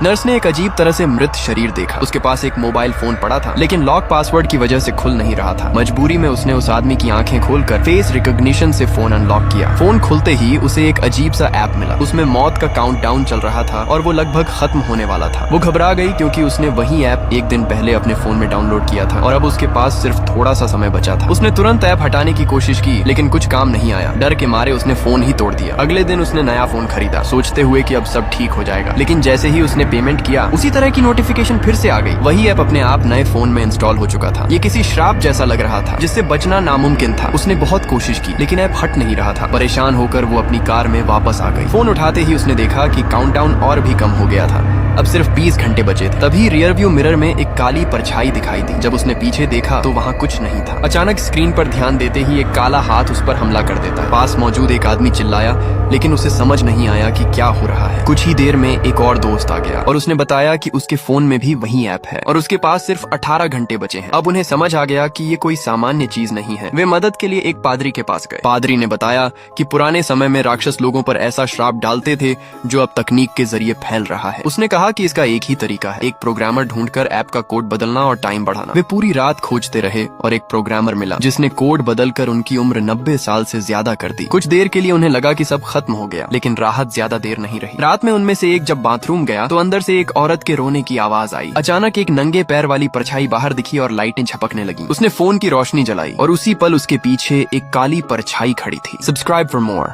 Nurse ने एक अजीब तरह से मृत शरीर देखा। उसके पास एक मोबाइल फोन पड़ा था, लेकिन लॉक पासवर्ड की वजह से खुल नहीं रहा था। मजबूरी में उसने उस आदमी की आंखें खोलकर फेस रिकॉग्निशन से फोन अनलॉक किया। फोन खुलते ही उसे एक अजीब सा ऐप मिला। उसमें मौत का काउंटडाउन चल रहा था और वो लगभग खत्म होने वाला था। वो घबरा गई क्योंकि उसने वही ऐप एक दिन पहले अपने फोन में डाउनलोड किया था और अब उसके पास सिर्फ थोड़ा सा समय बचा था। उसने तुरंत ऐप हटाने की कोशिश की, लेकिन कुछ काम नहीं आया। डर के मारे उसने फोन ही तोड़ दिया। अगले दिन उसने नया फोन खरीदा, सोचते हुए कि अब सब ठीक हो जाएगा। लेकिन जैसे ही उसने पेमेंट किया, उसी तरह की नोटिफिकेशन फिर से आ गई। वही ऐप अपने आप नए फोन में इंस्टॉल हो चुका था। ये किसी श्राप जैसा लग रहा था, जिससे बचना नामुमकिन था। उसने बहुत कोशिश की, लेकिन ऐप हट नहीं रहा था। परेशान होकर वो अपनी कार में वापस आ गई। फोन उठाते ही उसने देखा कि काउंटडाउन और भी कम हो गया था। अब सिर्फ 20 घंटे बचे थे। तभी रियर व्यू मिरर में एक काली परछाई दिखाई दी। जब उसने पीछे देखा तो वहाँ कुछ नहीं था। अचानक स्क्रीन पर ध्यान देते ही एक काला हाथ उस पर हमला कर देता है। पास मौजूद एक आदमी चिल्लाया, लेकिन उसे समझ नहीं आया कि क्या हो रहा है। कुछ ही देर में एक और दोस्त आ गया और उसने बताया कि उसके फोन में भी वही ऐप है और उसके पास सिर्फ 18 घंटे बचे हैं। अब उन्हें समझ आ गया कि ये कोई सामान्य चीज नहीं है। वे मदद के लिए एक पादरी के पास गए। पादरी ने बताया कि पुराने समय में राक्षस लोगों पर ऐसा श्राप डालते थे जो अब तकनीक के जरिए फैल रहा है। उसने कहा कि इसका एक ही तरीका है, एक प्रोग्रामर ढूंढकर ऐप का कोड बदलना और टाइम बढ़ाना। वे पूरी रात खोजते रहे और एक प्रोग्रामर मिला जिसने कोड बदलकर उनकी उम्र 90 साल से ज्यादा कर दी। कुछ देर के लिए उन्हें लगा कि सब खत्म हो गया, लेकिन राहत ज्यादा देर नहीं रही। रात में उनमें से एक जब बाथरूम गया तो अंदर से एक औरत के रोने की आवाज आई। अचानक एक नंगे पैर वाली परछाई बाहर दिखी और लाइटें झपकने लगी। उसने फोन की रोशनी जलाई और उसी पल उसके पीछे एक काली परछाई खड़ी थी। Subscribe for more.